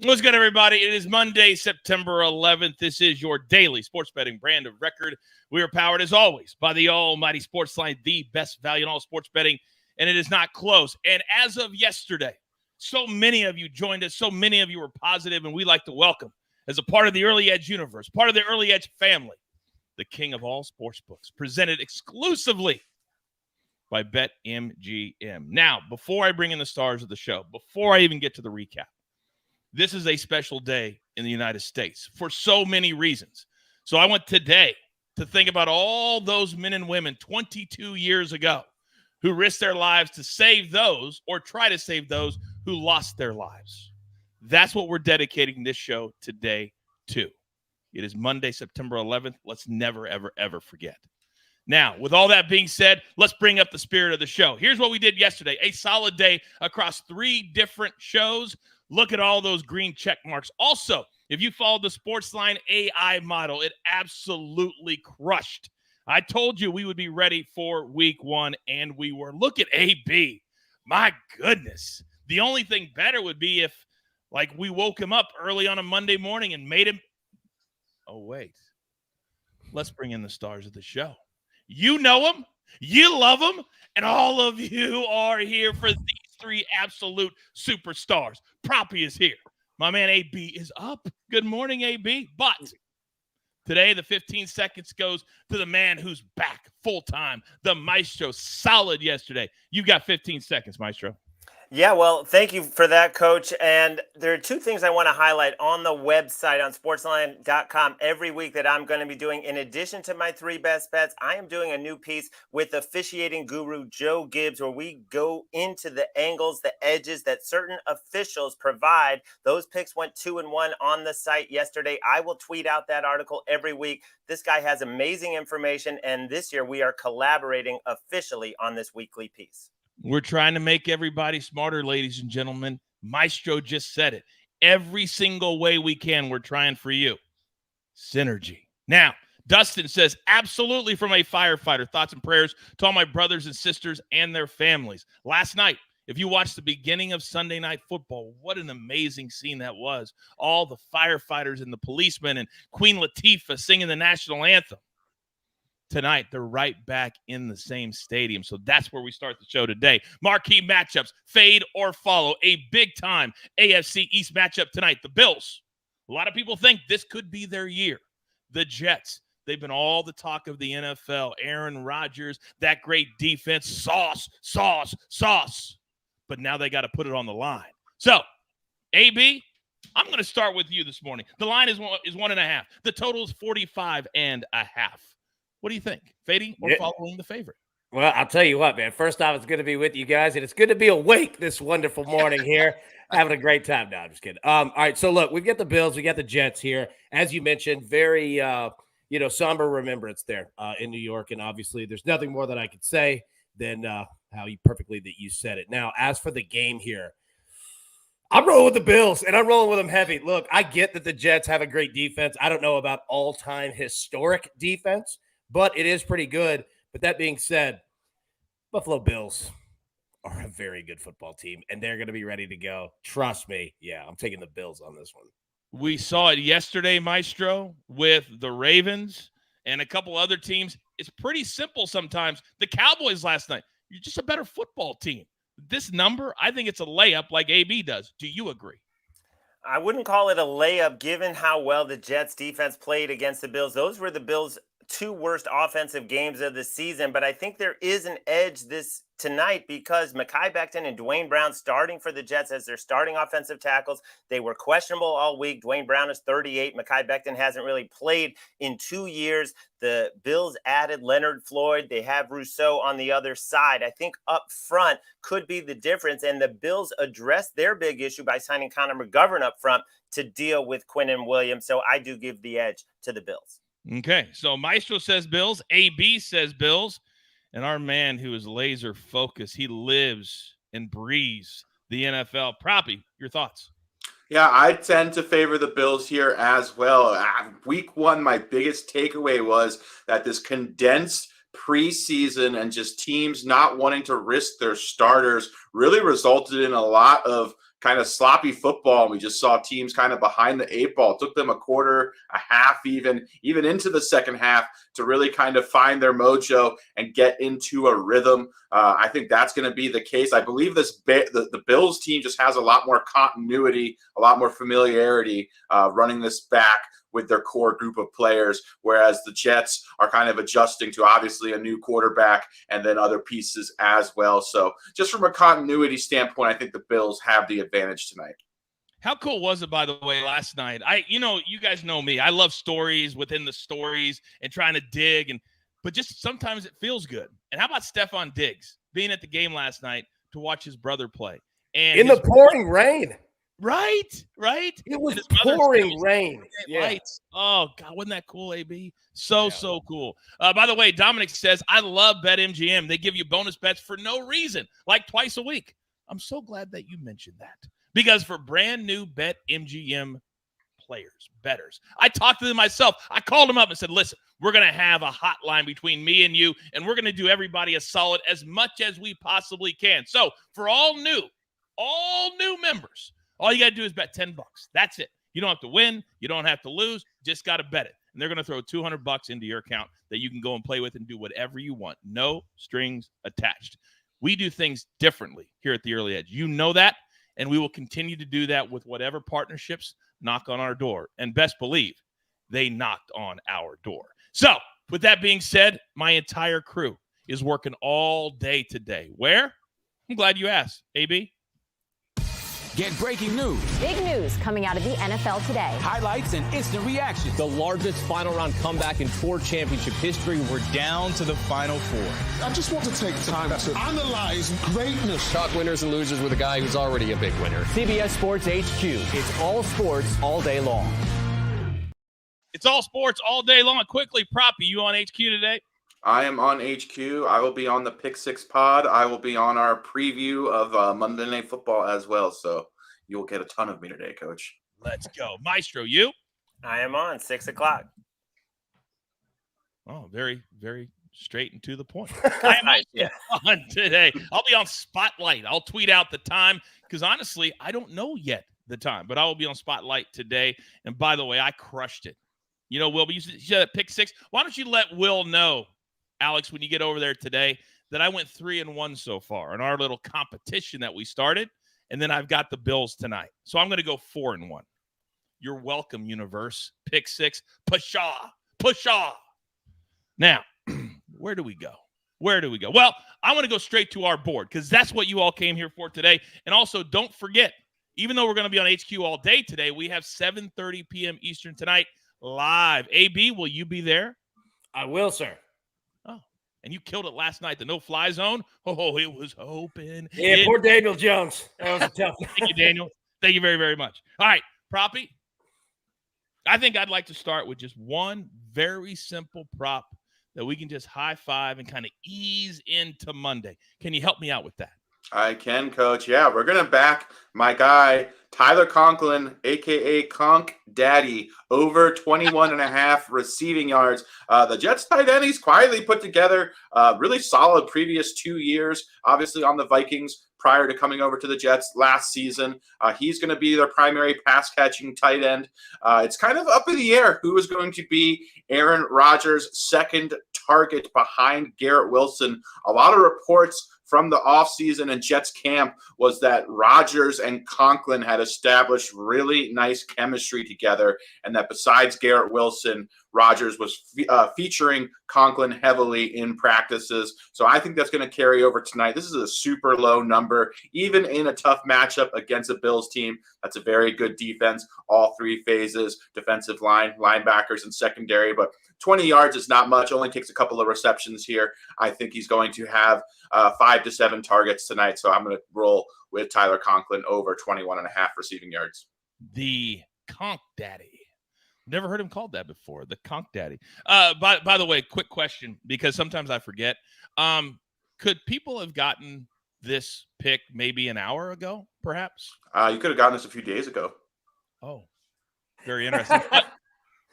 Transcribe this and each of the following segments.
What's good, everybody? It is Monday, September 11th. This is your daily sports betting brand of record. We are powered, as always, by the almighty SportsLine, the best value in all sports betting, and it is not close. And as of yesterday, so many of you joined us, so many of you were positive, and we like to welcome, as a part of the Early Edge universe, part of the Early Edge family, the king of all sports books, presented exclusively by BetMGM. Now, before I bring in the stars of the show, before I even get to the recap, this is a special day in the United States for so many reasons. So I want today to think about all those men and women 22 years ago who risked their lives to save those or try to save those who lost their lives. That's what we're dedicating this show today to. It is Monday, September 11th. Let's never, ever, ever forget. Now, with all that being said, let's bring up the spirit of the show. Here's what we did yesterday. A solid day across 3 different shows. Look at all those green check marks. Also, if you followed the SportsLine AI model, it absolutely crushed. I told you we would be ready for week 1, and we were. Look at AB. My goodness. The only thing better would be if, we woke him up early on a Monday morning and made him. Oh, wait. Let's bring in the stars of the show. You know them, you love them, and all of you are here for these 3 absolute superstars. Proppy is here. My man AB is up. Good morning, AB. But today, the 15 seconds goes to the man who's back full-time, the Maestro. Solid yesterday. You got 15 seconds, Maestro. Yeah, well, thank you for that, Coach. And there are 2 things I want to highlight on the website on sportsline.com every week that I'm going to be doing. In addition to my 3 best bets, I am doing a new piece with officiating guru Joe Gibbs, where we go into the angles, the edges that certain officials provide. Those picks went 2-1 on the site yesterday. I will tweet out that article every week. This guy has amazing information, and this year we are collaborating officially on this weekly piece. We're trying to make everybody smarter, ladies and gentlemen. Maestro just said it. Every single way we can, we're trying for you. Synergy. Now, Dustin says, absolutely from a firefighter. Thoughts and prayers to all my brothers and sisters and their families. Last night, if you watched the beginning of Sunday Night Football, what an amazing scene that was. All the firefighters and the policemen and Queen Latifah singing the national anthem. Tonight, they're right back in the same stadium. So that's where we start the show today. Marquee matchups, fade or follow. A big-time AFC East matchup tonight. The Bills. A lot of people think this could be their year. The Jets. They've been all the talk of the NFL. Aaron Rodgers, that great defense. Sauce. But now they got to put it on the line. So, AB, I'm going to start with you this morning. The line is 1.5. The total is 45.5. What do you think? Fading or following the favorite? Well, I'll tell you what, man. First off, it's good to be with you guys, and it's good to be awake this wonderful morning here. Having a great time. No, I'm just kidding. All right, so look, we've got the Bills, we got the Jets here. As you mentioned, very, somber remembrance there in New York, and obviously there's nothing more that I could say than how perfectly that you said it. Now, as for the game here, I'm rolling with the Bills, and I'm rolling with them heavy. Look, I get that the Jets have a great defense. I don't know about all-time historic defense, but it is pretty good. But that being said, Buffalo Bills are a very good football team, and they're going to be ready to go. Trust me. Yeah, I'm taking the Bills on this one. We saw it yesterday, Maestro, with the Ravens and a couple other teams. It's pretty simple sometimes. The Cowboys last night, you're just a better football team. This number, I think it's a layup like AB does. Do you agree? I wouldn't call it a layup given how well the Jets defense played against the Bills. Those were the Bills' 2 worst offensive games of the season, but I think there is an edge tonight because Mekhi Becton and Dwayne Brown starting for the Jets as their starting offensive tackles. They were questionable all week. Dwayne Brown is 38. Mekhi Becton hasn't really played in 2 years. The Bills added Leonard Floyd. They have Rousseau on the other side. I think up front could be the difference, and the Bills addressed their big issue by signing Connor McGovern up front to deal with Quinnen Williams. So I do give the edge to the Bills. Okay, so Maestro says Bills, AB says Bills, and our man who is laser focused, he lives and breathes the NFL. Proppy, your thoughts? Yeah, I tend to favor the Bills here as well. Week 1, my biggest takeaway was that this condensed preseason and just teams not wanting to risk their starters really resulted in a lot of kind of sloppy football. We just saw teams kind of behind the eight ball. It took them a quarter, a half, even into the second half to really kind of find their mojo and get into a rhythm. I think that's going to be the case. I believe the Bills team just has a lot more continuity, a lot more familiarity running this back with their core group of players, whereas the Jets are kind of adjusting to obviously a new quarterback and then other pieces as well. So just from a continuity standpoint, I think the Bills have the advantage tonight. How cool was it, by the way, last night? You guys know me. I love stories within the stories and trying to dig, but just sometimes it feels good. And how about Stephon Diggs being at the game last night to watch his brother play? And in the pouring rain. Right. It was pouring rain. Yeah. Lights. Oh, God, wasn't that cool, AB? So cool. By the way, Dominic says, I love BetMGM. They give you bonus bets for no reason, like twice a week. I'm so glad that you mentioned that, because for brand new BetMGM players, bettors, I talked to them myself. I called them up and said, listen, we're going to have a hotline between me and you, and we're going to do everybody a solid as much as we possibly can. So for all new members, all you got to do is bet $10. That's it. You don't have to win. You don't have to lose. Just got to bet it. And they're going to throw $200 into your account that you can go and play with and do whatever you want. No strings attached. We do things differently here at the Early Edge. You know that, and we will continue to do that with whatever partnerships knock on our door. And best believe, they knocked on our door. So with that being said, my entire crew is working all day today. Where? I'm glad you asked, AB. Get breaking news. Big news coming out of the NFL today. Highlights and instant reactions. The largest final round comeback in Ford championship history. We're down to the final four. I just want to take time to analyze greatness. Talk winners and losers with a guy who's already a big winner. CBS Sports HQ. It's all sports all day long. It's all sports all day long. Quickly, Proppy, you on HQ today? I am on HQ. I will be on the Pick Six pod. I will be on our preview of Monday Night Football as well. So you'll get a ton of me today, Coach. Let's go. Maestro, you? I am on 6 o'clock. Oh, very, very straight and to the point. I am on today. I'll be on Spotlight. I'll tweet out the time because, honestly, I don't know yet the time, but I will be on Spotlight today. And, by the way, I crushed it. You know, Will, you said Pick Six. Why don't you let Will know, Alex, when you get over there today, that I went 3-1 so far in our little competition that we started, and then I've got the Bills tonight. So I'm going to go 4-1. You're welcome, universe. Pick Six. Pshaw. Now, where do we go? Well, I want to go straight to our board because that's what you all came here for today. And also, don't forget, even though we're going to be on HQ all day today, we have 7:30 p.m. Eastern tonight live. AB, will you be there? I will, sir. And you killed it last night. The no-fly zone. Oh, it was open. Yeah, poor Daniel Jones. That was a tough one. Thank you, Daniel. Thank you very, very much. All right, Proppy. I think I'd like to start with just one very simple prop that we can just high-five and kind of ease into Monday. Can you help me out with that? I can, Coach. Yeah, we're going to back my guy, Tyler Conklin, a.k.a. Conk Daddy, over 21.5 receiving yards. The Jets tight end, he's quietly put together really solid previous 2 years, obviously on the Vikings prior to coming over to the Jets last season. He's going to be their primary pass-catching tight end. It's kind of up in the air who is going to be Aaron Rodgers' second target behind Garrett Wilson. A lot of reports from the offseason and Jets camp was that Rodgers and Conklin had established really nice chemistry together, and that besides Garrett Wilson, Rodgers was featuring Conklin heavily in practices. So I think that's going to carry over tonight. This is a super low number, even in a tough matchup against a Bills team. That's a very good defense, all three phases, defensive line, linebackers, and secondary. But 20 yards is not much, only takes a couple of receptions here. I think he's going to have 5 to 7 targets tonight. So I'm going to roll with Tyler Conklin over 21.5 receiving yards. The Conk Daddy. Never heard him called that before. The Conk Daddy. By the way, quick question, because sometimes I forget. Could people have gotten this pick maybe an hour ago, perhaps? You could have gotten this a few days ago. Oh, very interesting.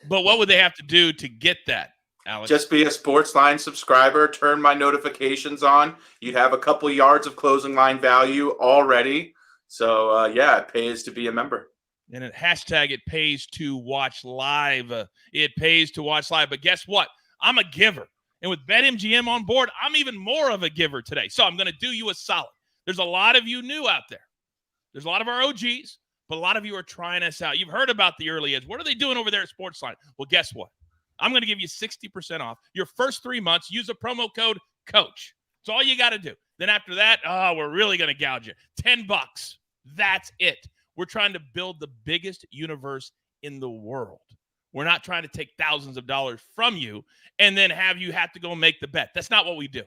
But what would they have to do to get that, Alex? Just be a SportsLine subscriber, turn my notifications on. You'd have a couple yards of closing line value already. So, yeah, it pays to be a member. And it pays to watch live. It pays to watch live. But guess what? I'm a giver. And with BetMGM on board, I'm even more of a giver today. So I'm going to do you a solid. There's a lot of you new out there. There's a lot of our OGs, but a lot of you are trying us out. You've heard about the early ads. What are they doing over there at SportsLine? Well, guess what? I'm going to give you 60% off your first 3 months. Use the promo code COACH. That's all you got to do. Then after that, we're really going to gouge you. $10. That's it. We're trying to build the biggest universe in the world. We're not trying to take thousands of dollars from you and then have you have to go make the bet. That's not what we do.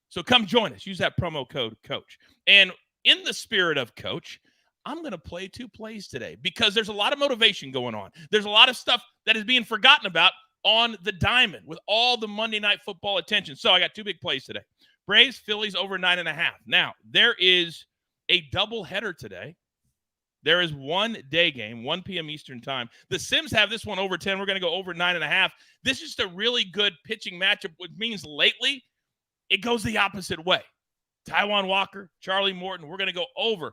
So come join us. Use that promo code COACH. And in the spirit of COACH, I'm going to play 2 plays today because there's a lot of motivation going on. There's a lot of stuff that is being forgotten about on the diamond with all the Monday Night Football attention. So I got 2 big plays today. Braves, Phillies over 9.5. Now, there is a doubleheader today. There is 1 day game, 1 p.m. Eastern time. The Sims have this one over 10. We're going to go over 9.5. This is just a really good pitching matchup, which means lately it goes the opposite way. Taijuan Walker, Charlie Morton, we're going to go over.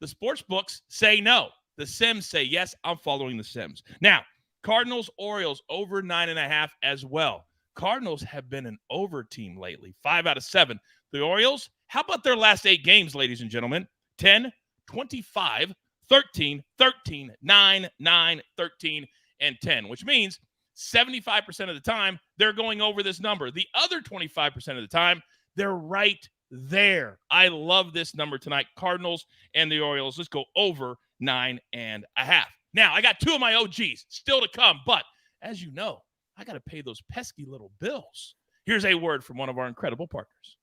The sports books say no. The Sims say yes. I'm following the Sims. Now, Cardinals, Orioles over 9.5 as well. Cardinals have been an over team lately, 5 out of 7. The Orioles, how about their last 8 games, ladies and gentlemen? 10, 25, 13, 13, 9, 9, 13, and 10, which means 75% of the time they're going over this number. The other 25% of the time, they're right there. I love this number tonight. Cardinals and the Orioles. Let's go over 9.5. Now, I got 2 of my OGs still to come, but as you know, I got to pay those pesky little bills. Here's a word from one of our incredible partners.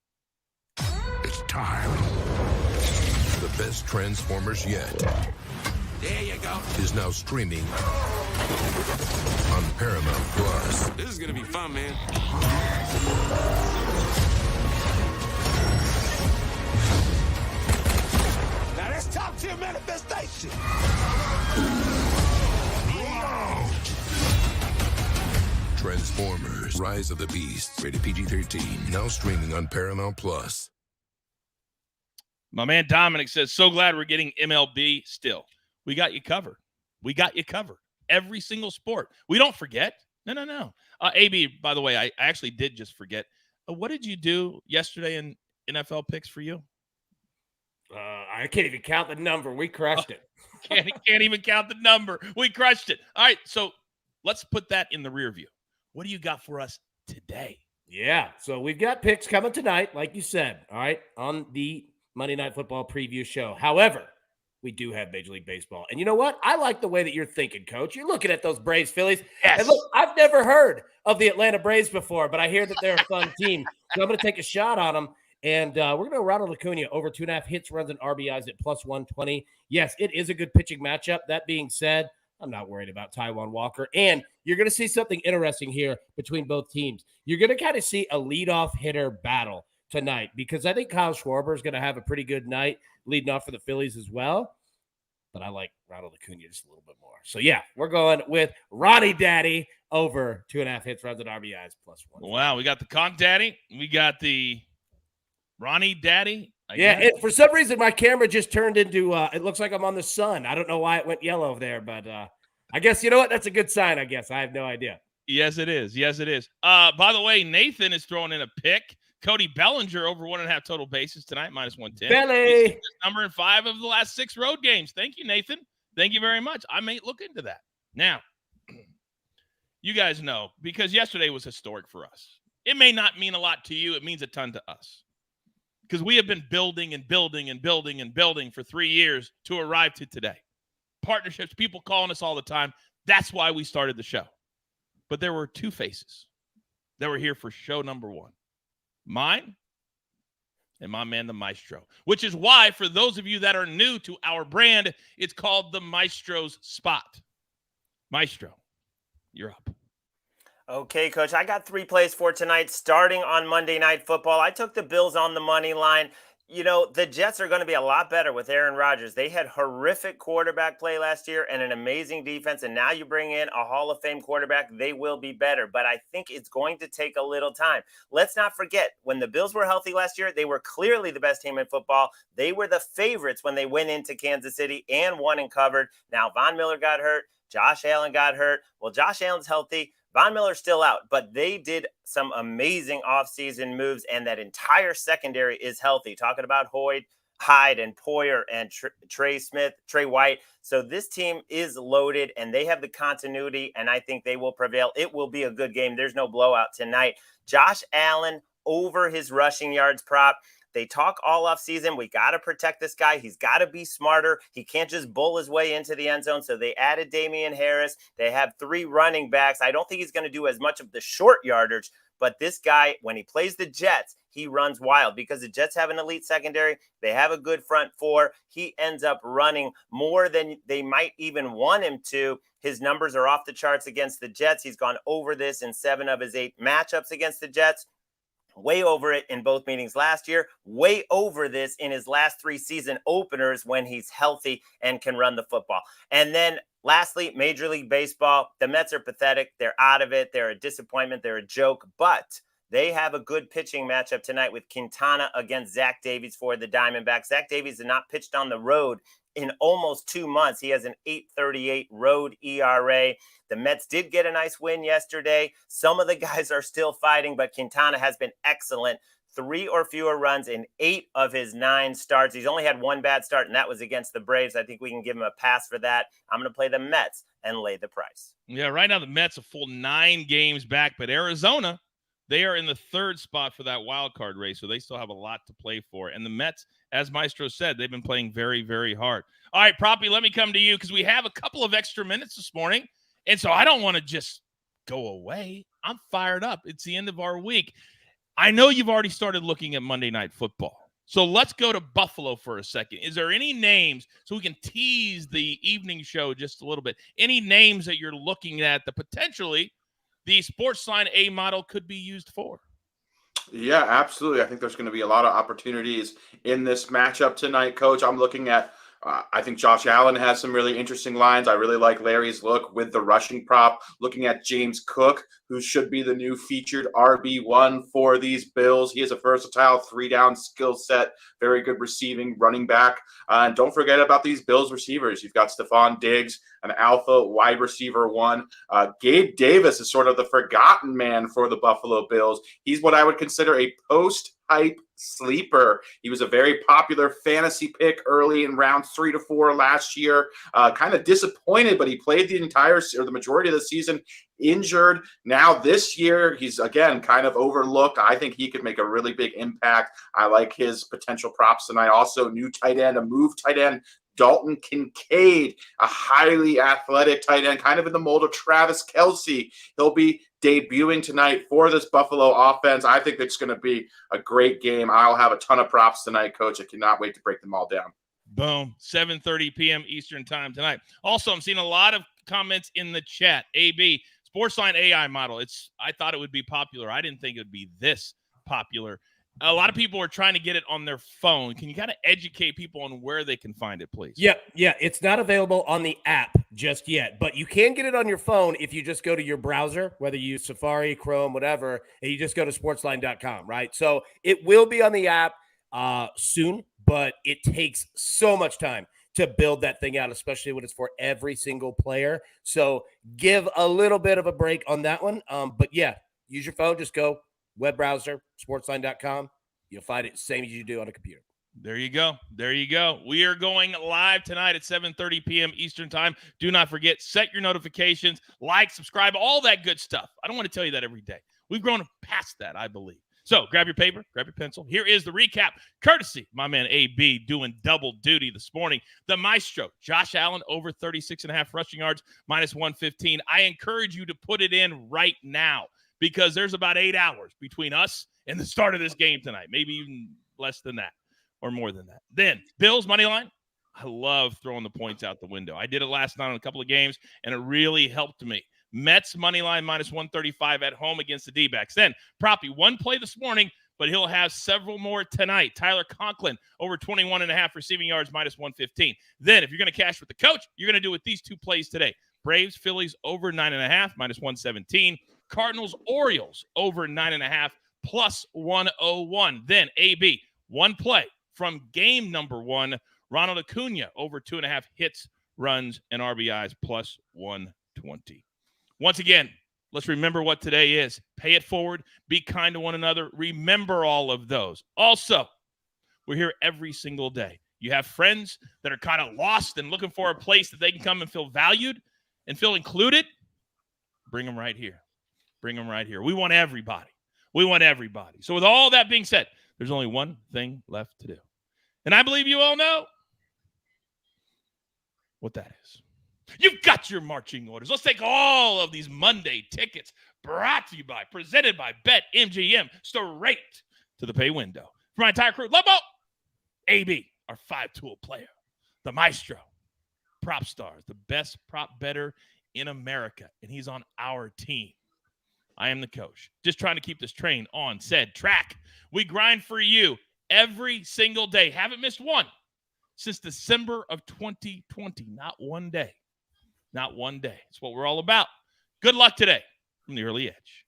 It's time. The best Transformers yet. There you go. Is now streaming on Paramount Plus. This is going to be fun, man. Now let's talk to your manifestation. Transformers: Rise of the Beasts. Rated PG-13. Now streaming on Paramount Plus. My man Dominic says, so glad we're getting MLB still. We got you covered. We got you covered. Every single sport. We don't forget. No. AB, by the way, I actually did just forget. What did you do yesterday in NFL picks for you? I can't even count the number. We crushed it. Can't even count the number. We crushed it. All right, so let's put that in the rear view. What do you got for us today? Yeah, so we've got picks coming tonight, like you said, all right, on the Monday Night Football preview show. However, we do have Major League Baseball. And you know what? I like the way that you're thinking, Coach. You're looking at those Braves, Phillies. Yes. And look, I've never heard of the Atlanta Braves before, but I hear that they're a fun team. So I'm going to take a shot on them. And we're going to go Ronald Acuna over 2.5 hits, runs, and RBIs at plus 120. Yes, it is a good pitching matchup. That being said, I'm not worried about Taijuan Walker. And you're going to see something interesting here between both teams. You're going to kind of see a leadoff hitter battle tonight because I think Kyle Schwarber is going to have a pretty good night leading off for the Phillies as well. But I like Ronald Acuna just a little bit more. So, yeah, we're going with Ronnie Daddy over 2.5 hits, runs, and RBIs plus 1. Wow, we got the Conk Daddy. We got the Ronnie Daddy. And for some reason, my camera just turned into, it looks like I'm on the sun. I don't know why it went yellow there, but I guess, you know what? That's a good sign, I guess. I have no idea. Yes, it is. Yes, it is. By the way, Nathan is throwing in a pick. Cody Bellinger over 1.5 total bases tonight, minus 110. Belly. Number in 5 of the last 6 road games. Thank you, Nathan. Thank you very much. I may look into that. Now, you guys know, because yesterday was historic for us. It may not mean a lot to you. It means a ton to us. Because we have been building and building and building and building for 3 years to arrive to today. Partnerships, people calling us all the time. That's why we started the show. But there were 2 faces that were here for show number 1. Mine and my man, the Maestro, which is why, for those of you that are new to our brand, it's called the Maestro's Spot. Maestro, you're up. Okay, Coach, I got 3 plays for tonight starting on Monday Night Football. I took the Bills on the money line. You know, the Jets are going to be a lot better with Aaron Rodgers. They had horrific quarterback play last year and an amazing defense. And now you bring in a Hall of Fame quarterback, they will be better. But I think it's going to take a little time. Let's not forget, when the Bills were healthy last year, they were clearly the best team in football. They were the favorites when they went into Kansas City and won and covered. Now, Von Miller got hurt. Josh Allen got hurt. Well, Josh Allen's healthy. Von Miller's still out, but they did some amazing offseason moves, and that entire secondary is healthy. Talking about Hyde, and Poyer, and Trey White. So this team is loaded, and they have the continuity, and I think they will prevail. It will be a good game. There's no blowout tonight. Josh Allen over his rushing yards prop. They talk all off season. We got to protect this guy. He's got to be smarter. He can't just bull his way into the end zone. So they added Damian Harris. They have 3 running backs. I don't think he's going to do as much of the short yardage, but this guy, when he plays the Jets, he runs wild because the Jets have an elite secondary. They have a good front 4. He ends up running more than they might even want him to. His numbers are off the charts against the Jets. He's gone over this in 7 of his 8 matchups against the Jets. Way over it in both meetings last year, way over this in his last 3 season openers when he's healthy and can run the football. And then lastly, Major League Baseball, the Mets are pathetic. They're out of it. They're a disappointment. They're a joke, but they have a good pitching matchup tonight with Quintana against Zach Davies for the Diamondbacks. Zach Davies has not pitched on the road in almost 2 months. He has an 8.38 road ERA. The Mets did get a nice win yesterday. Some of the guys are still fighting, but Quintana has been excellent. 3 or fewer runs in 8 of his 9 starts. He's only had 1 bad start, and that was against the Braves. I think we can give him a pass for that. I'm going to play the Mets and lay the price. Yeah, right now the Mets a full 9 games back, but Arizona, they are in the 3rd spot for that wild card race, so they still have a lot to play for. And the Mets, as Maestro said, they've been playing very, very hard. All right, Proppy, let me come to you because we have a couple of extra minutes this morning, and so I don't want to just go away. I'm fired up. It's the end of our week. I know you've already started looking at Monday Night Football, so let's go to Buffalo for a second. Is there any names, so we can tease the evening show just a little bit, any names that you're looking at that potentially the SportsLine A model could be used for? Yeah, absolutely. I think there's going to be a lot of opportunities in this matchup tonight, Coach. I'm looking at I think Josh Allen has some really interesting lines. I really like Larry's look with the rushing prop. Looking at James Cook, who should be the new featured RB1 for these Bills. He has a versatile 3-down skill set, very good receiving running back. And don't forget about these Bills receivers. You've got Stephon Diggs, an alpha wide receiver 1. Gabe Davis is sort of the forgotten man for the Buffalo Bills. He's what I would consider a post-hype sleeper. He was a very popular fantasy pick early in rounds 3 to 4 last year. Kind of disappointed, but he played the majority of the season injured. Now this year, he's again kind of overlooked. I think he could make a really big impact. I like his potential props tonight. Also, new tight end, a move tight end, Dalton Kincaid, a highly athletic tight end, kind of in the mold of Travis Kelce. He'll be debuting tonight for this Buffalo offense. I think it's going to be a great game. I'll have a ton of props tonight, Coach. I cannot wait to break them all down. Boom. 7:30 p.m. Eastern time tonight. Also, I'm seeing a lot of comments in the chat. AB, SportsLine AI model. I thought it would be popular. I didn't think it would be this popular. A lot of people are trying to get it on their phone. Can you kind of educate people on where they can find it, please? Yeah. It's not available on the app just yet, but you can get it on your phone if you just go to your browser, whether you use Safari, Chrome, whatever, and you just go to sportsline.com, right? So it will be on the app soon, but it takes so much time to build that thing out, especially when it's for every single player. So give a little bit of a break on that one. But yeah, use your phone. Just go web browser, sportsline.com. You'll find it the same as you do on a computer. There you go. We are going live tonight at 7:30 p.m. Eastern time. Do not forget, set your notifications, like, subscribe, all that good stuff. I don't want to tell you that every day. We've grown past that, I believe. So grab your paper, grab your pencil. Here is the recap, courtesy my man AB doing double duty this morning. The Maestro, Josh Allen, over 36.5 rushing yards, minus 115. I encourage you to put it in right now because there's about 8 hours between us and the start of this game tonight, maybe even less than that or more than that. Then Bills money line. I love throwing the points out the window. I did it last night on a couple of games, and it really helped me. Mets money line minus 135 at home against the D-backs. Then, Proppy, one play this morning, but he'll have several more tonight. Tyler Conklin, over 21.5 receiving yards, minus 115. Then, if you're going to cash with the coach, you're going to do with these two plays today. Braves, Phillies, over 9.5, minus 117. Cardinals, Orioles, over 9.5, plus 101. Then, AB, one play from game number 1. Ronald Acuna, over 2.5 hits, runs, and RBIs, plus 120. Once again, let's remember what today is. Pay it forward. Be kind to one another. Remember all of those. Also, we're here every single day. You have friends that are kind of lost and looking for a place that they can come and feel valued and feel included. Bring them right here. Bring them right here. We want everybody. We want everybody. So with all that being said, there's only one thing left to do. And I believe you all know what that is. You've got your marching orders. Let's take all of these Monday tickets presented by BetMGM straight to the pay window. For my entire crew, Lobo, AB, our 5-tool player, the Maestro, PropStarz, the best prop bettor in America, and he's on our team. I am the coach, just trying to keep this train on said track. We grind for you every single day. Haven't missed one since December of 2020. Not one day. Not one day. It's what we're all about. Good luck today from the early edge.